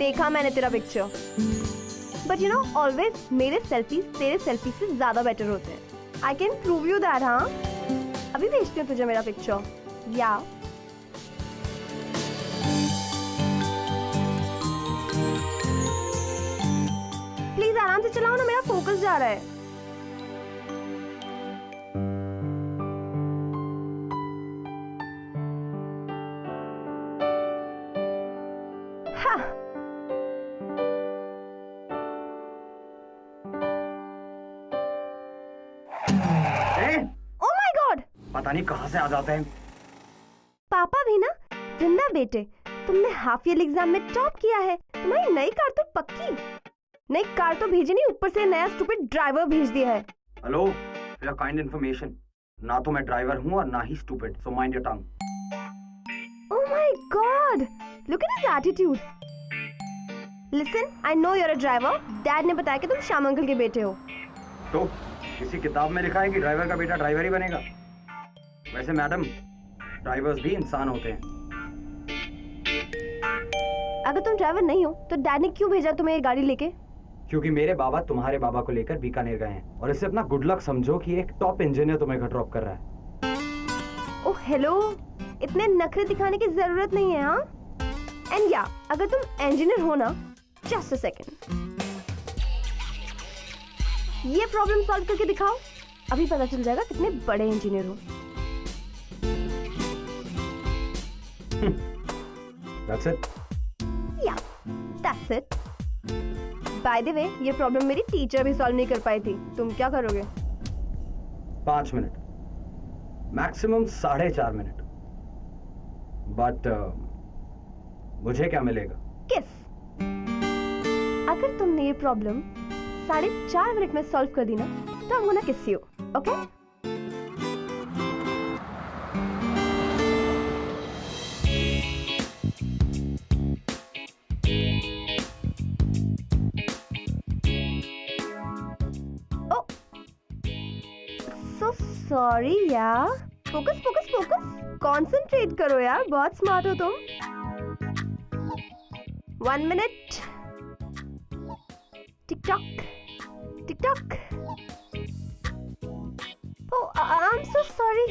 देखा मैंने तेरा picture, but you know always मेरे सेल्फीज तेरे सेल्फी से ज्यादा बेटर होते हैं. I can prove you that. हाँ, अभी भेजती हूँ तुझे मेरा पिक्चर. या प्लीज आराम से चलाओ ना, मेरा फोकस जा रहा है. Oh my God! पता नहीं कहाँ से आ जाते हैं. पापा भी ना. जिंदा बेटे, तुमने हाफ ईयर एग्जाम में टॉप किया है. तुम्हारी नई कार तो पक्की. नई कार तो भेजी नहीं, ऊपर से नया स्टूपिड ड्राइवर भेज दिया है. Hello, for your kind information, ना तो मैं ड्राइवर हूँ और ना ही stupid, so mind your tongue. Oh my God! Look at his attitude. Listen, I know you're a driver. Dad ने बताया कि तुम श्याम अंकल के बेटे हो. तो किसी किताब में लिखा है कि ड्राइवर का बेटा ड्राइवर ही बनेगा? वैसे मैडम, ड्राइवर्स भी इंसान होते हैं. अगर तुम ड्राइवर नहीं हो तो डैड ने क्यों भेजा तुम्हें ये गाड़ी लेके? क्योंकि मेरे बाबा तुम्हारे बाबा को लेकर बीकानेर गए हैं और इससे अपना गुड लक समझो कि एक टॉप इंजीनियर तुम्हें घर ड्रॉप कर रहा है. ओह हेलो, इतने नखरे दिखाने की जरूरत नहीं है. हाँ, एंड या अगर तुम इंजीनियर हो ना, जस्ट अ सेकंड, ये प्रॉब्लम सॉल्व करके दिखाओ. अभी पता चल जाएगा कितने बड़े इंजीनियर हो. That's it. या दैट्स इट. बाय द वे, ये प्रॉब्लम मेरी टीचर भी सॉल्व नहीं कर पाई थी. तुम क्या करोगे? 5 मिनट, मैक्सिमम 4.5 मिनट. बट मुझे क्या मिलेगा? किस. अगर तुमने ये प्रॉब्लम 4.5 मिनट में सॉल्व कर दी ना, तो I'm gonna kiss you, okay? Oh, so sorry यार. फोकस फोकस फोकस, कॉन्सेंट्रेट करो यार. बहुत स्मार्ट हो तुम. 1 minute. TikTok, TikTok. Oh, I'm so sorry.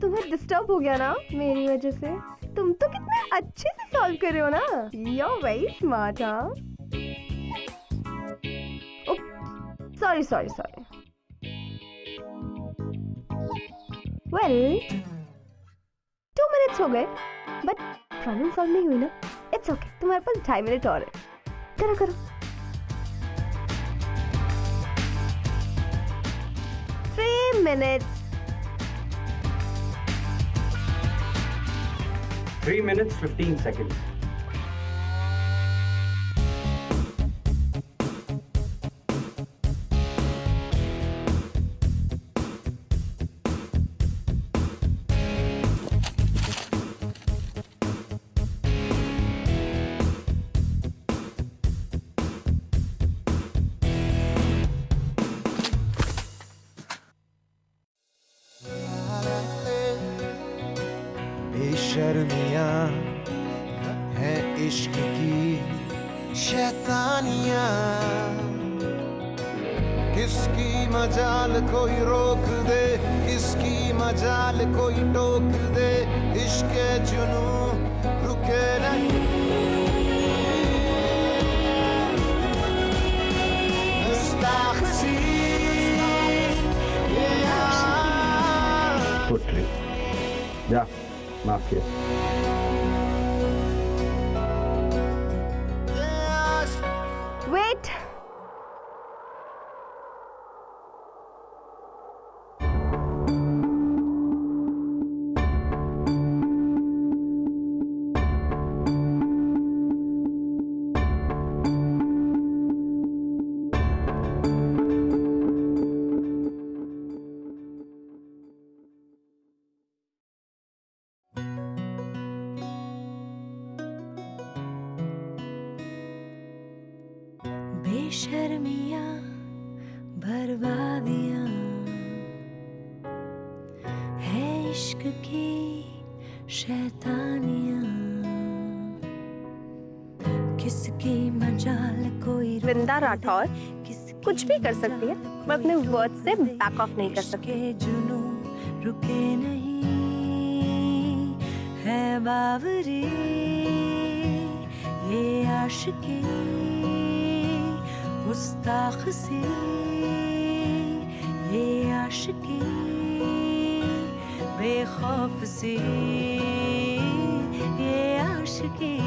तुम्हें डिस्टर्ब हो गया ना मेरी वजह से. तुम तो कितने अच्छे से सॉल्व कर रहे हो ना. You're very smart, हाँ. Oh, sorry. Well, 2 minutes हो गए, but प्रॉब्लम सॉल्व नहीं हुई ना. It's okay. तुम्हारे पास 2.5 मिनट और है. करो. 3 minutes. 3 minutes 15 seconds. बेशर्मियाँ हैं इश्क की शैतानियाँ. किसकी मजाल कोई रोक दे, किसकी मजाल कोई टोक दे. इश्क जुनू रुके नहीं. मुस्ताखसी पुत्री, जा, माफ किया. Wait. बेशर्मियाँ बर्बादियाँ है इश्क की शैतानियाँ. किस किसकी मजाल कोई वृंदा राठौर कुछ भी कर सकती है, मैं अपने वर्ड से बैक ऑफ नहीं कर सकती। जुनू रुके नहीं है बावरी ये आशिकी गुस्ताख सी ये आशिकी बेखौफ सी ये आशिकी।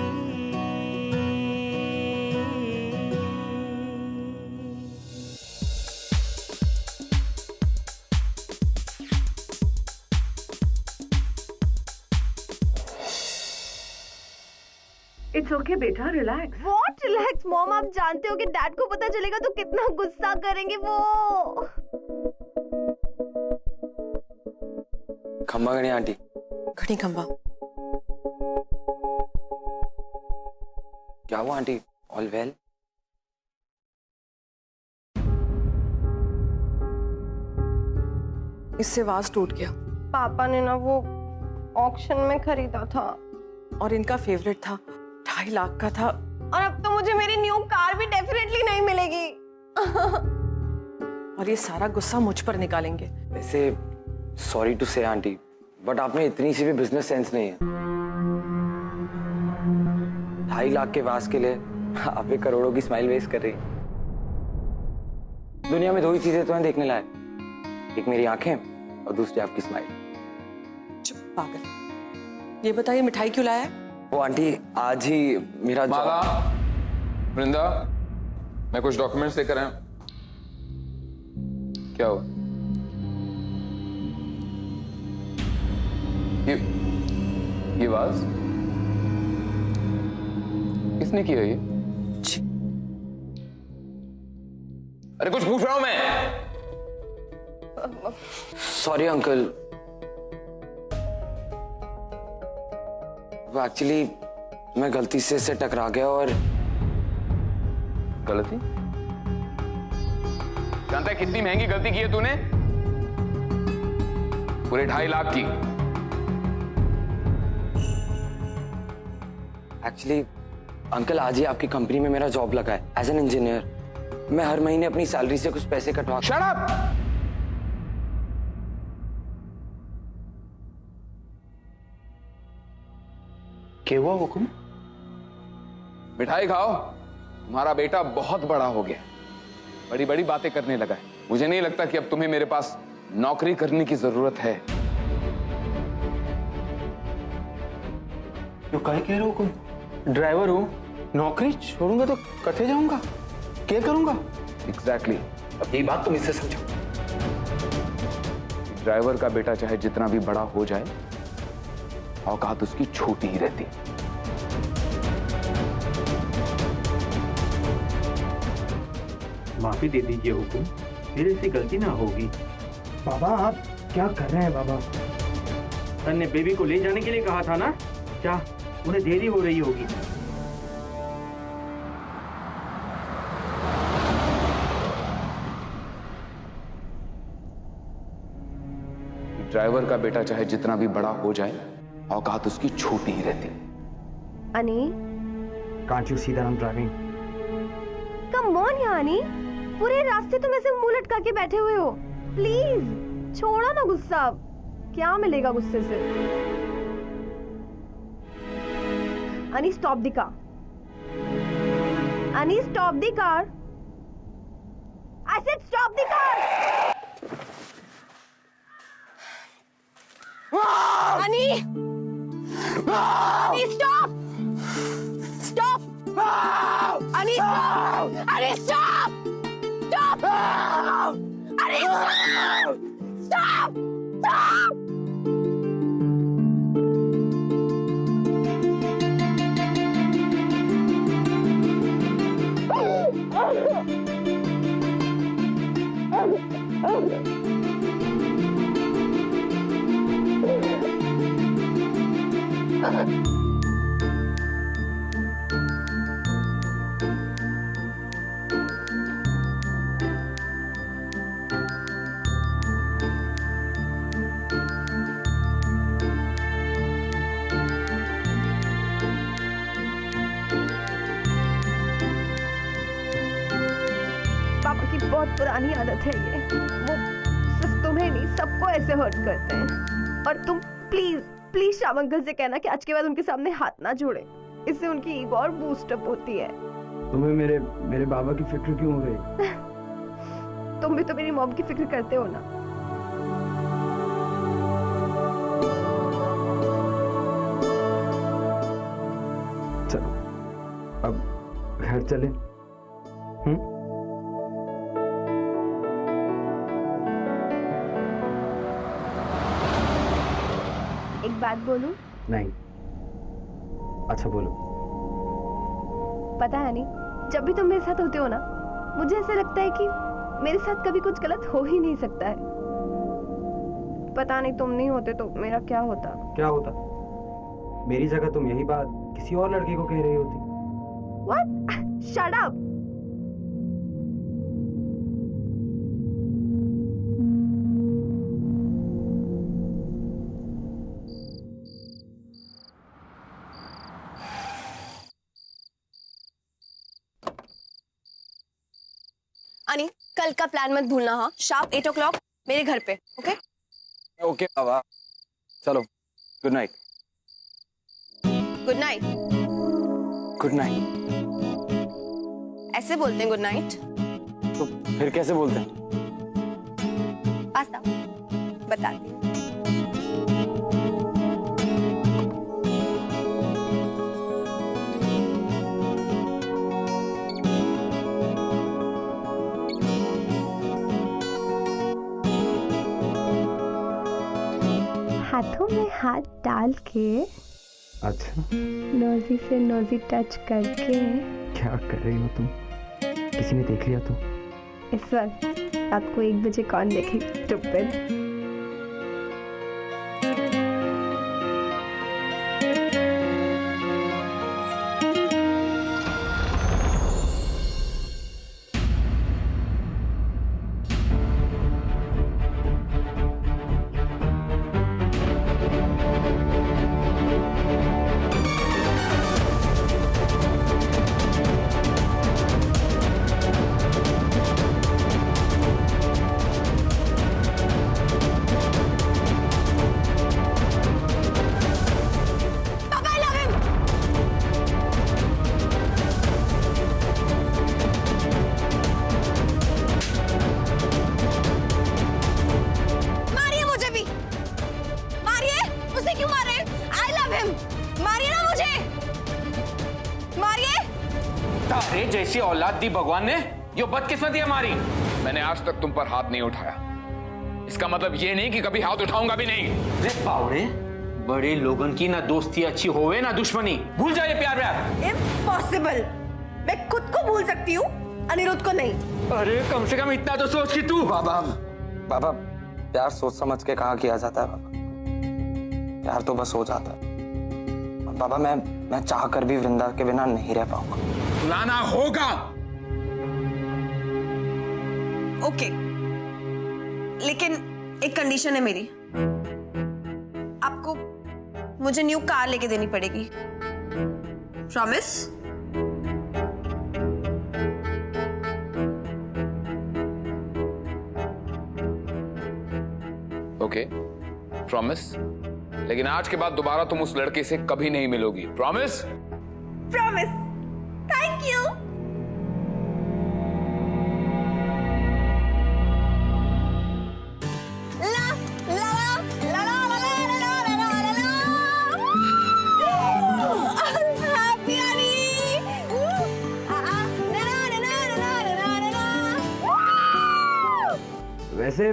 इट्स ओके बेटा, रिलैक्स। व्हाट रिलैक्स मॉम, आप जानते हो कि डैड को पता चलेगा तो कितना गुस्सा करेंगे वो। खंबा गणी आंटी। घड़ी खंबा। क्या हुआ आंटी? All well? इससे वाज टूट गया पापा ने ना वो ऑक्शन में खरीदा था और इनका फेवरेट था, 2.5 लाख का था। और अब तो मुझे मेरी न्यू कार भी डेफिनेटली नहीं मिलेगी। और ये सारा गुस्सा मुझ पर निकालेंगे। वैसे सॉरी टू से आंटी, बट आप में इतनी सी भी बिजनेस सेंस नहीं है। 2.5 लाख के वास के लिए आप एक करोड़ों की स्माइल वेस्ट कर रही। दुनिया में 2 ही चीजें तो हैं देखने लायक, एक मेरी आंखें और दूसरी आपकी स्माइल। चुप पागल। ये बताइए मिठाई क्यों लाया? वो आंटी आज ही मेरा माला, वृंदा, मैं कुछ डॉक्यूमेंट्स लेकर आया। क्या हुआ? ये वाज किसने किया ये? अरे कुछ पूछ रहा हूं मैं। सॉरी अंकल, वो एक्चुअली मैं गलती से इससे टकरा गया। और गलती? जानता है कितनी महंगी गलती की है तूने? पूरे 2.5 लाख की। एक्चुअली अंकल आज ही आपकी कंपनी में मेरा जॉब लगा है एज एन इंजीनियर। मैं हर महीने अपनी सैलरी से कुछ पैसे कटवा। Shut up! क्या हुआ हुकुम? मिठाई खाओ, तुम्हारा बेटा बहुत बड़ा हो गया, बड़ी बड़ी बातें करने लगा है। मुझे नहीं लगता कि अब तुम्हें मेरे पास नौकरी करने की जरूरत है। तो काय कह रहे हो हुकुम? ड्राइवर हूँ, नौकरी छोड़ूंगा तो कथे जाऊंगा, क्या करूंगा? एग्जैक्टली। अब यही बात तुम इससे समझो। ड्राइवर का बेटा चाहे जितना भी बड़ा हो जाए, औकात उसकी छोटी ही रहती। माफी दे दीजिए हुकुम, मेरे से गलती ना होगी। बाबा आप क्या कर रहे हैं बाबा? सर ने बेबी को ले जाने के लिए कहा था ना, क्या उन्हें देरी हो रही होगी? ड्राइवर का बेटा चाहे जितना भी बड़ा हो जाए, औकात उसकी छोटी ही रहती। अनी, can't you see that I am driving? Come on यानी, पूरे रास्ते तुम ऐसे मुंह लटका के बैठे हुए हो। प्लीज छोड़ो ना गुस्सा, क्या मिलेगा गुस्से से? अनी स्टॉप द कार। अनी stop the car. I said stop the car. अनी, अनी स्टॉप, स्टॉप, अनी स्टॉप, अनी स्टॉप, स्टॉप, अनी स्टॉप, स्टॉप। बहुत पुरानी आदत है ये। वो सिर्फ तुम्हें नहीं, सबको ऐसे हर्ट करते हैं। और तुम प्लीज प्लीज श्याम अंकल से कहना कि आज के बाद उनके सामने हाथ ना जोड़े। इससे उनकी ईगो और बूस्टअप होती है। तुम्हें मेरे बाबा की फिक्र क्यों हो गई? तुम भी तो मेरी मॉम की फिक्र करते हो ना। चलो अब घर चले। एक बात बोलूं? नहीं। अच्छा बोलो। पता है नहीं, जब भी तुम मेरे साथ होते हो ना, मुझे ऐसा लगता है कि मेरे साथ कभी कुछ गलत हो ही नहीं सकता है। पता नहीं तुम नहीं होते तो मेरा क्या होता। क्या होता? मेरी जगह तुम यही बात किसी और लड़के को कह रही होती। What? Shut up! अनी, कल का प्लान मत भूलना। हाँ, शार्प 8 o'clock मेरे घर पे। ओके? ओके बाबा, चलो good night. Good night. Good night. ऐसे बोलते हैं गुड नाइट? तो फिर कैसे बोलते हैं? पास्ता बताती हूँ। हाथों में हाथ डाल के, अच्छा, नोजी से नोजी टच करके। क्या कर रही हो तुम? किसी ने देख लिया तो? इस वक्त रात को 1 बजे कौन देखेगा? स्टूपिड। अरे जैसी औलाद दी भगवान ने, यो बदकिस्मती हमारी। मैंने आज तक तुम पर हाथ नहीं उठाया, इसका मतलब ये नहीं कि कभी हाथ उठाऊंगा भी नहीं। अरे पावड़े, बड़े लोगन की ना दोस्ती अच्छी होवे ना दुश्मनी। भूल जाइए प्यार व्यार। इम्पॉसिबल। मैं खुद को भूल सकती हूँ, अनिरुद्ध को नहीं। अरे कम से कम इतना तो सोच कि तू। बाबा बाबा, प्यार सोच समझ के कहाँ किया जाता है बाबा। प्यार तो बस हो जाता है बाबा। मैं चाह कर भी वृंदा के बिना नहीं रह पाऊंगा। बुलाना होगा। ओके, लेकिन एक कंडीशन है मेरी। आपको मुझे न्यू कार लेके देनी पड़ेगी। प्रॉमिस? Okay, promise. लेकिन आज के बाद दोबारा तुम उस लड़के से कभी नहीं मिलोगी। प्रॉमिस? प्रॉमिस। Thank you. वैसे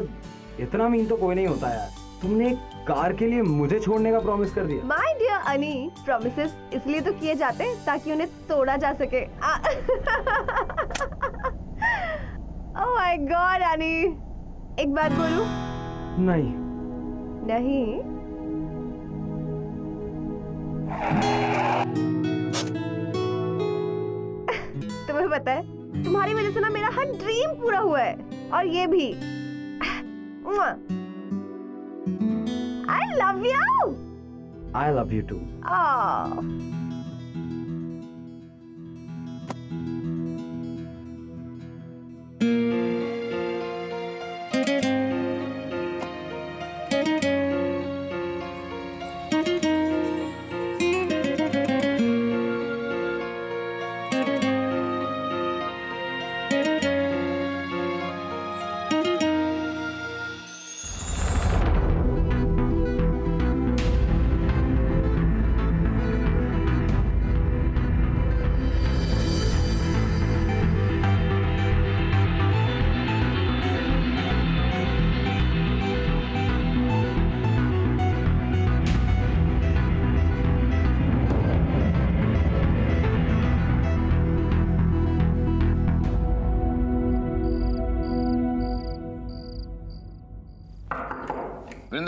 इतना मीन तो कोई नहीं होता यार। तुमने एक कार के लिए मुझे छोड़ने का प्रॉमिस कर दिया। माय डियर अनी, प्रॉमिसेस इसलिए तो किए जाते हैं ताकि उन्हें तोड़ा जा सके। ओह माय गॉड अनी, एक बात बोलूं? नहीं। नहीं? तुम्हें पता है, तुम्हारी वजह से ना मेरा हर ड्रीम पूरा हुआ है, और ये भी। I love you. I love you too. Oh.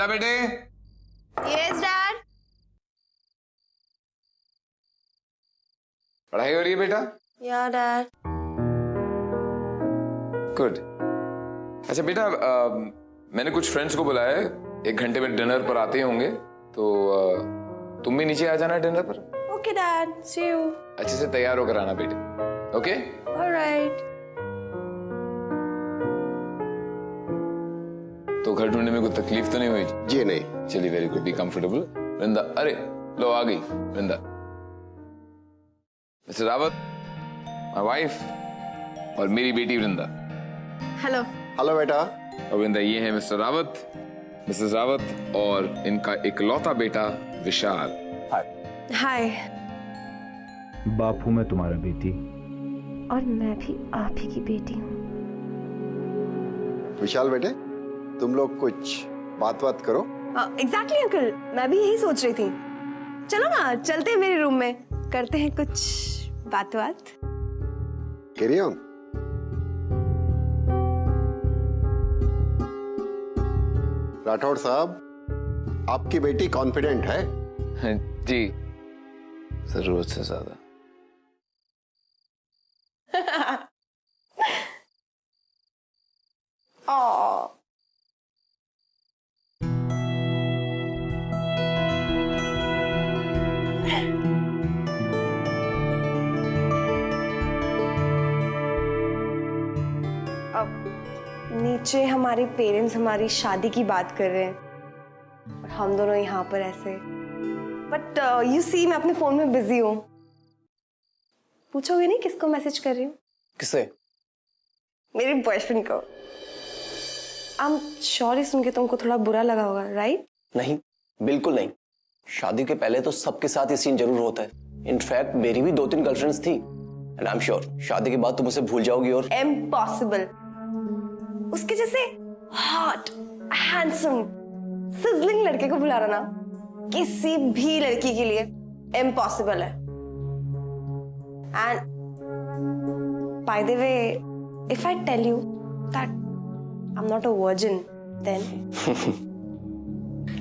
वृंदा बेटे, यस डैड। पढ़ाई हो रही है बेटा? या डैड। गुड। अच्छा बेटा, मैंने कुछ फ्रेंड्स को बुलाया है, 1 घंटे में डिनर पर आते होंगे, तो तुम भी नीचे आ जाना डिनर पर। Okay dad, see you. अच्छे से तैयार होकर आना बेटे, ओके? ऑलराइट। तो घर ढूंढने में कोई तकलीफ तो नहीं हुई? जी नहीं। चलिए, वेरी गुड, बी कंफर्टेबल। वृंदा, अरे लो आ गई वृंदा। मिस्टर रावत, माय वाइफ, और मेरी बेटी वृंदा। हेलो। हेलो बेटा। और वृंदा, ये है मिस्टर रावत, मिसेस रावत, और इनका इकलौता बेटा विशाल। हाय। बाप हूं मैं तुम्हारा बेटी। और मैं भी आप ही की बेटी हूँ। विशाल बेटे, तुम लोग कुछ बात करो। एग्जैक्टली अंकल, मैं भी यही सोच रही थी। चलो ना, चलते हैं मेरे रूम में, करते हैं कुछ बात। Carry on. राठौड़ साहब, आपकी बेटी कॉन्फिडेंट है? जी, जरूरत से ज्यादा। नीचे हमारे पेरेंट्स हमारी शादी की बात कर रहे हैं और हम दोनों यहाँ पर ऐसे। बट यू सी, मैं अपने फोन में बिजी हूँ। पूछोगे नहीं किसको मैसेज कर रही हूँ? किसे? मेरे बॉयफ्रेंड को। I'm sure सुन के तुमको थोड़ा बुरा लगा होगा, राइट? नहीं, बिल्कुल नहीं। शादी के पहले तो सबके साथ ये सीन जरूर होता है। इनफैक्ट मेरी भी 2-3 गर्लफ्रेंड्स थी, एंड आई एम श्योर शादी के बाद तुम उसे भूल जाओगी। और इम्पॉसिबल। उसके जैसे हॉट, हैंडसम, सिजलिंग लड़के को भुलाना ना किसी भी लड़की के लिए इम्पॉसिबल है। And by the way, if I tell you that I am not a virgin, then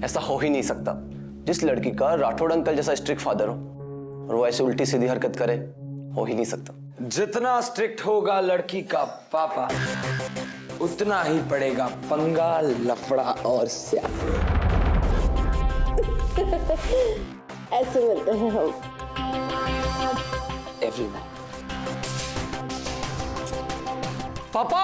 ऐसा हो ही नहीं सकता। जिस लड़की का राठौड़ अंकल जैसा स्ट्रिक्ट फादर हो और वो ऐसे उल्टी सीधी हरकत करे, हो ही नहीं सकता। जितना स्ट्रिक्ट होगा लड़की का पापा, उतना ही पड़ेगा पंगा, लफड़ा और स्याह। ऐसे बोलते हैं हम। एवरीवन। पापा!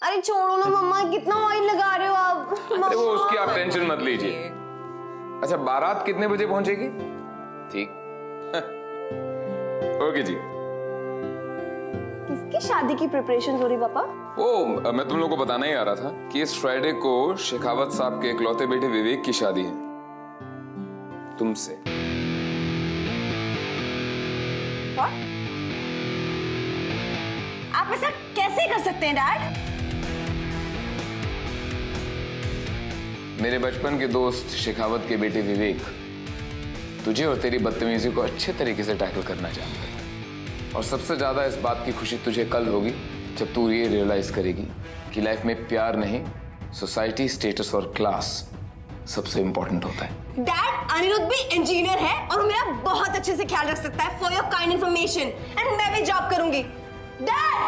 अरे छोड़ो ना मम्मा, कितना ऑयल लगा रहे हो आप? अरे वो उसकी आप टेंशन मत लीजिए। अच्छा, बारात कितने बजे पहुंचेगी? ठीक। ओके जी। किसकी शादी की प्रिपरेशन हो रही पापा? ओ, मैं तुम लोगों को बताना ही आ रहा था कि इस फ्राइडे को शेखावत साहब के इकलौते बेटे विवेक की शादी है, तुमसे। What? आप ऐसा कैसे कर सकते हैं डैड? मेरे बचपन के दोस्त शेखावत के बेटे विवेक तुझे और तेरी बदतमीजी को अच्छे तरीके से टैकल करना जानते हैं, और सबसे ज्यादा इस बात की खुशी तुझे कल होगी जब तू ये रियलाइज करेगी कि लाइफ में प्यार नहीं, सोसाइटी, स्टेटस और क्लास सबसे इंपॉर्टेंट होता है। डैड, अनिरुद्ध भी इंजीनियर है और वो मेरा बहुत अच्छे से ख्याल रख सकता है, for your kind information, and मैं भी जॉब करूंगी। Dad,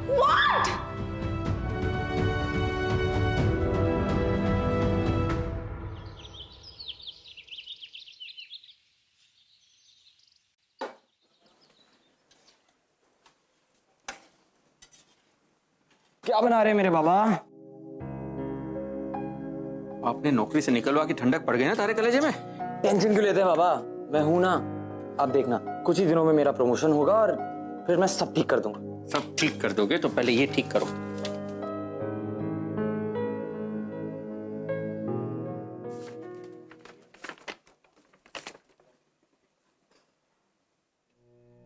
what? क्या बना रहे हैं मेरे बाबा? आपने नौकरी से निकलवा की ठंडक पड़ गई ना तारे कलेजे में। टेंशन क्यों लेते हैं बाबा? मैं हूं ना। अब देखना, कुछ ही दिनों में मेरा प्रमोशन होगा और फिर मैं सब ठीक कर दूंगा। सब ठीक कर दोगे तो पहले ये ठीक करो।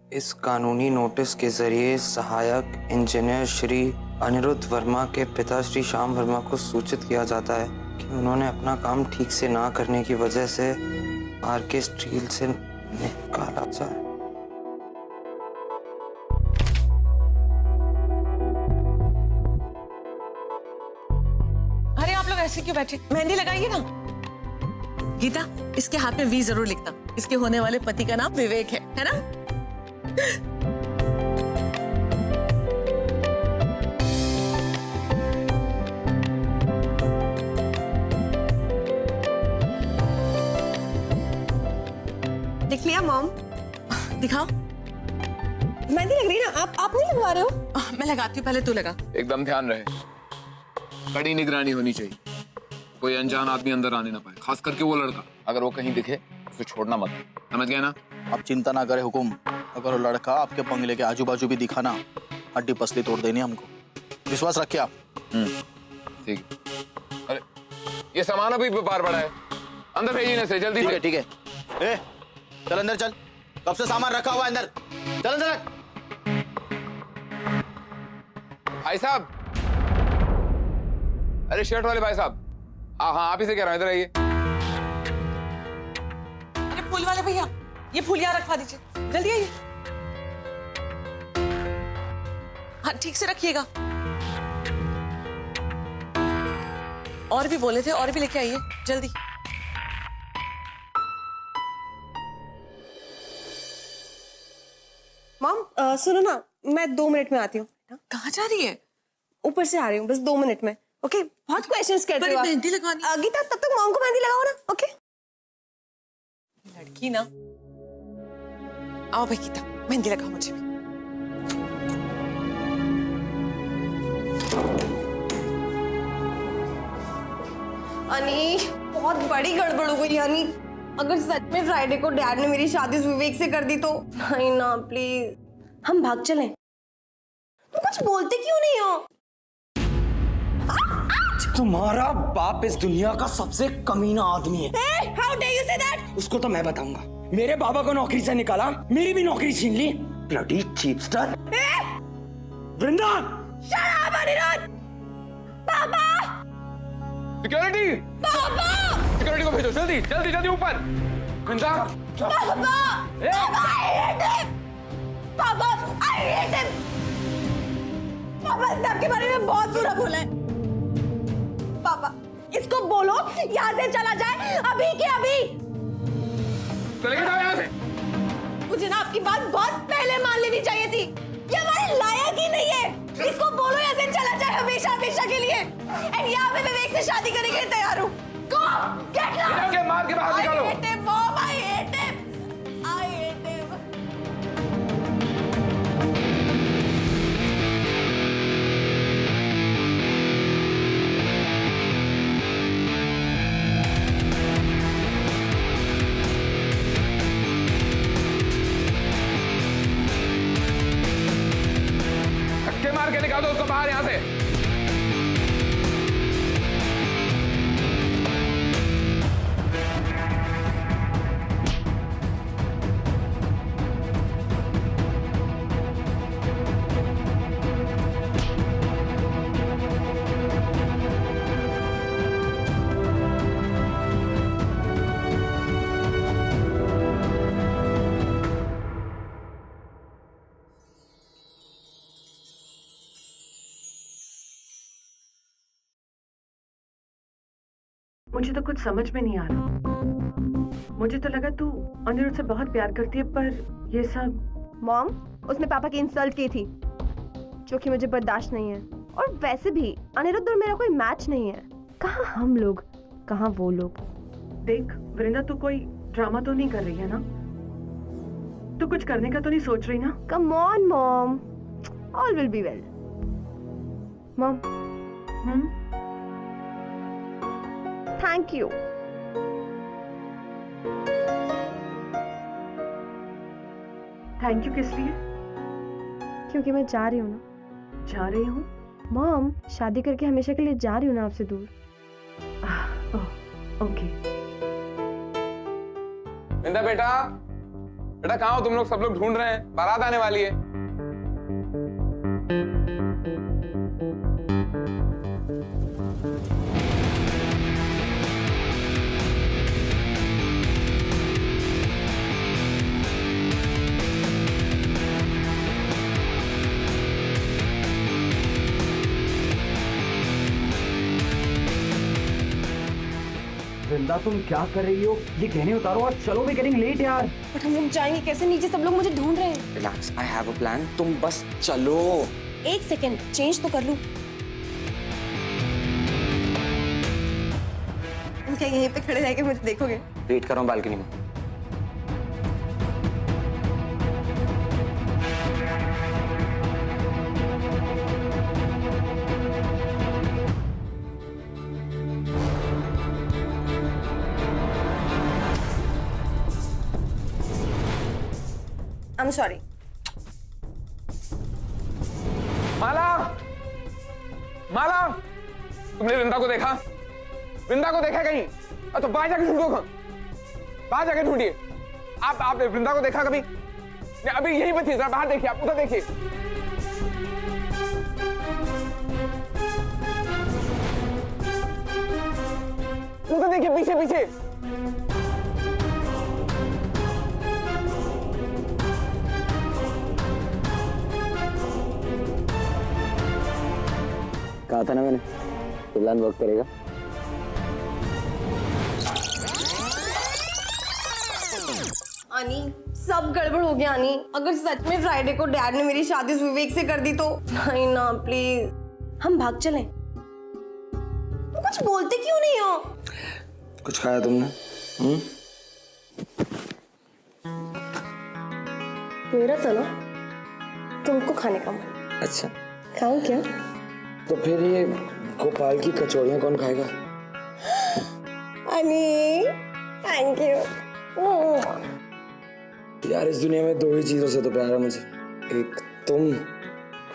इस कानूनी नोटिस के जरिए सहायक इंजीनियर श्री अनिरुद्ध वर्मा के पिता श्री श्याम वर्मा को सूचित किया जाता है कि उन्होंने अपना काम ठीक से ना करने की वजह से कार के स्टील से निकाला जाए। अरे आप लोग ऐसे क्यों बैठे? मेहंदी लगाइए ना। गीता, इसके हाथ में वी जरूर लिखना। इसके होने वाले पति का नाम विवेक है ना? देख लिया मॉम? दिखाओ। मेहंदी लग रही है ना? आप नहीं लगवा रहे हो? मैं लगाती हूँ, पहले तू लगा। एकदम ध्यान रहे, कड़ी निगरानी होनी चाहिए, कोई अनजान आदमी अंदर आने ना पाए, खास करके वो लड़का। अगर वो कहीं दिखे उसे छोड़ना मत, समझ गए ना? आप चिंता ना करें हुकुम, अगर वो लड़का आपके बंगले के आजू बाजू भी दिखा ना, हड्डी पसली तोड़ देनी हमको, विश्वास रखिए आप। ठीक है। अरे ये सामान अभी बाहर पड़ा है, अंदर भेजिए से जल्दी से। ठीक है। ए, चल अंदर चल, कब से सामान रखा हुआ है अंदर, चल अंदर। भाई साहब, अरे शर्ट वाले भाई साहब, हाँ आप ही से कह रहा हूँ, इधर आइए। अरे फूल वाले भैया, ये फूल यहाँ रखवा दीजिए, जल्दी आइए। हाँ ठीक से रखिएगा। और भी बोले थे, और भी लेके आइए जल्दी। मॉम सुनो ना, मैं 2 मिनट में आती हूँ। कहाँ जा रही है? ऊपर से आ रही हूँ, बस 2 मिनट में। ओके, बहुत क्वेश्चंस करते हो आप। मेहंदी लगवानी। गीता, तब तक मॉम को मेहंदी लगाओ ना। ओके लड़की ना। आओ भाई गीता, मेहंदी लगाओ मुझे भी। अनी, बहुत बड़ी गड़बड़ हो गई अनी। अगर सच में फ्राइडे को डैड ने मेरी शादी विवेक से कर दी तो? नहीं ना, प्लीज हम भाग चलें। तुम कुछ बोलते क्यों नहीं हो? तुम्हारा बाप इस दुनिया का सबसे कमीना आदमी है। How dare you say that? उसको तो मैं बताऊंगा। मेरे बाबा को नौकरी से निकाला, मेरी भी नौकरी छीन ली। Bloody cheapster. Vrinda! Shut up, Aniruddh! पापा! सिक्योरिटी! पापा! सिक्योरिटी को भेजो जल्दी जल्दी जल्दी ऊपर। वृंदा! पापा! पापा, I hate him! पापा, I hate him! पापा, इसने आपके बारे में बहुत बुरा बोला है। पापा, इसको बोलो यहाँ से चला जाए, अभी के अभी। चले जाओ यहाँ से। मुझे ना आपकी बात बहुत पहले मान लेनी चाहिए थी। ये हमारे लायक ही नहीं है। इसको बोलो यहाँ से चला जाए हमेशा हमेशा के लिए। एंड यहाँ पे विवेक से शादी करने के लिए तैयार हूँ। Go, get lost! इधर मार के बाहर निकालो। I hate him, Mom, I hate him. I hate him. धक्के मार के निकाल दो उसको बाहर यहाँ से। मुझे तो कुछ समझ में नहीं आ रहा। मुझे तो लगा तू अनिरुद्ध से बहुत प्यार करती है, पर ये सब। मॉम, उसने पापा की इंसल्ट की थी, जो कि मुझे बर्दाश्त नहीं है। और वैसे भी अनिरुद्ध और मेरा कोई मैच नहीं है। कहाँ हम लोग, कहाँ वो लोग। देख वृंदा, तू कोई ड्रामा तो नहीं कर रही है ना? तू कुछ करने का तो नहीं सोच रही ना? Come on mom, all will be well. Mom, thank you. Thank you किस लिए? क्योंकि मैं जा रही हूँ ना। जा रही हूँ? मॉम, शादी करके हमेशा के लिए जा रही हूँ ना आपसे दूर। ओके। वृंदा बेटा, बेटा कहाँ हो तुम लोग? सब लोग ढूंढ रहे हैं, बारात आने वाली है। वृंदा तुम क्या कर रही हो? ये गहने उतारो और चलो, भी गेटिंग लेट यार। बट हम लोग जाएंगे कैसे? नीचे सब लोग मुझे ढूंढ रहे हैं। Relax, I have a plan, तुम बस चलो। एक सेकेंड, चेंज तो कर लूं। तुम क्या यहीं पे खड़े रह के मुझे देखोगे? वेट कर रहा हूँ बालकनी में। I'm sorry. माला, माला, तुमने वृंदा को देखा? वृंदा को देखा कहीं? तो बाहर जाके ढूंढो, बाहर जाके ढूंढिए। आपने वृंदा को देखा कभी? अभी यहीं पर थी, बाहर देखिए, आप उधर देखिए। उधर देखिए, पीछे पीछे। कहा था ना मैंने, प्लान वर्क करेगा। आनी, सब गड़बड़ हो गया आनी। अगर सच में फ्राइडे को डैड ने मेरी शादी विवेक से कर दी तो? नहीं ना, प्लीज हम भाग चलें। तुम कुछ बोलते क्यों नहीं हो? कुछ खाया तुमने? मेरा तो ना तुमको खाने का मन। अच्छा, खाऊं क्या? तो फिर ये गोपाल की कचौड़ियाँ कौन खाएगा? अनी, थैंक यू। यार इस दुनिया में दो ही चीजों से तो प्यार है मुझे, एक तुम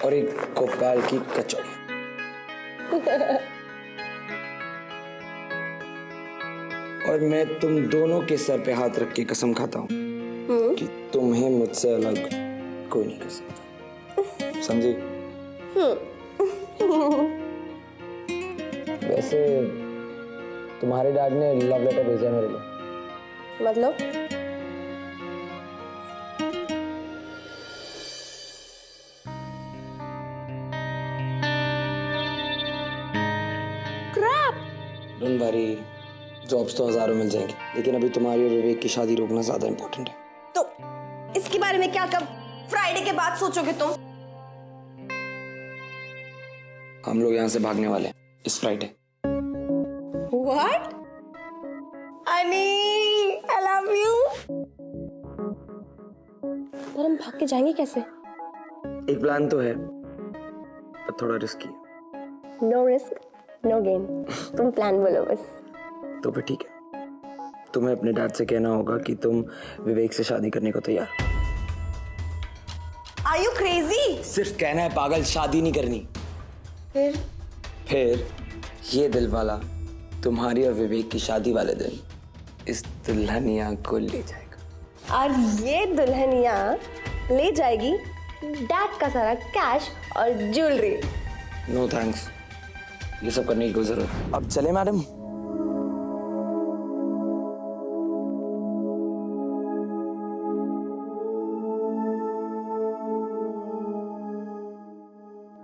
और एक गोपाल की कचौड़ी। और मैं तुम दोनों के सर पे हाथ रख के कसम खाता हूँ कि तुम्हें मुझसे अलग कोई नहीं कर सकता, समझी? वैसे तुम्हारे डैड ने लव लेटर भेजा मेरे लिए। मतलब? डोंट वरी, जॉब्स तो हजारों मिल जाएंगी, लेकिन अभी तुम्हारी और विवेक की शादी रोकना ज्यादा इंपॉर्टेंट है। तो इसके बारे में क्या कब फ्राइडे के बाद सोचोगे तुम? हम लोग यहाँ से भागने वाले हैं इस फ्राइडे। What? अनी, I love you. पर हम भाग के जाएंगे कैसे? एक प्लान तो है, पर थोड़ा रिस्की है। No risk, no gain. तुम प्लान बोलो बस। तो फिर ठीक है, तुम्हें अपने डैड से कहना होगा कि तुम विवेक से शादी करने को तैयार। Are you crazy? सिर्फ कहना है पागल, शादी नहीं करनी। फिर ये दिल वाला तुम्हारी और विवेक की शादी वाले दिन इस दुल्हनिया को ले जाएगा। और ये दुल्हनिया ले जाएगी डैड का सारा कैश और ज्वेलरी। नो थैंक्स, ये सब करने की कोई जरूरत। अब चले मैडम?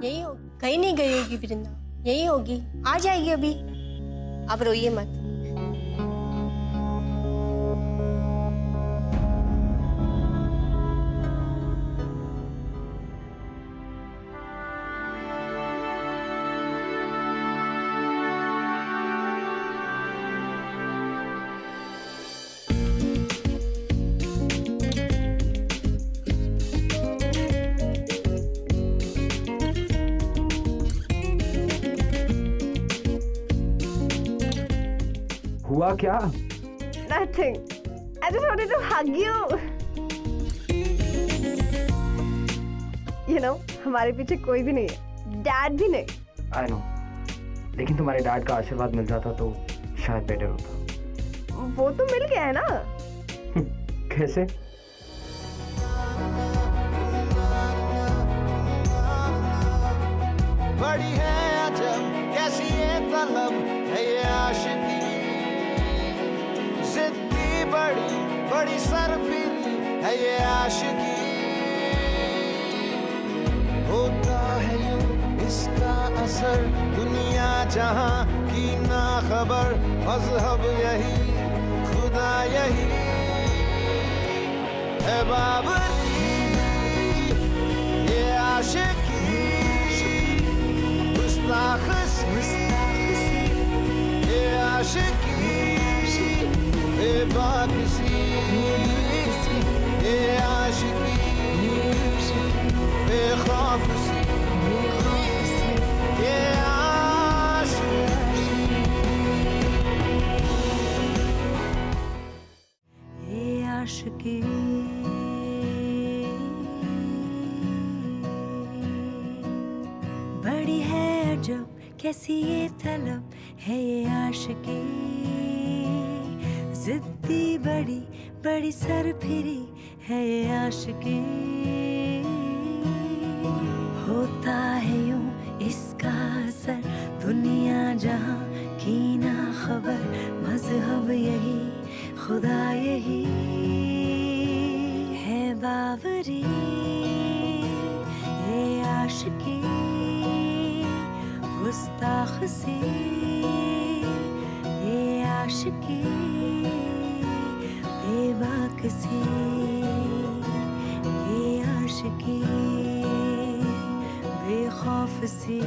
यही होगी, कहीं नहीं गई होगी वृंदा, यही होगी, आ जाएगी अभी। अब रोइए मत। हुआ क्या? Nothing. I just wanted to hug you. You know, हमारे पीछे कोई भी नहीं है, डैड भी नहीं। I know. लेकिन तुम्हारे डैड का आशीर्वाद मिल जाता तो शायद बेटर होता। वो तो मिल गया है ना। कैसे? बड़ी है अजब कैसी ये तलब है ये आशिकी, जिद्दी बड़ी बड़ी सरफिरी है ये आशिकी। होता है यूं इसका असर दुनिया जहां की ना खबर मजहब यही खुदा यही है बाबरी ये आशिकी गुस्ताखी ये आशिकी बेबाकसी ये आशिकी बेखौफसी ये आशिकी ये आशिकी बड़ी है अजब कैसी ये तलब है ये आशिकी जिद्दी बड़ी बड़ी सरफिरी है ये आशिकी होता है यूं इसका असर दुनिया जहां की ना खबर मजहब यही खुदा यही है बावरी ये आशिकी गुस्ताख सी ये आशिकी बेबाकसी ये आशिकी बेखौफ सी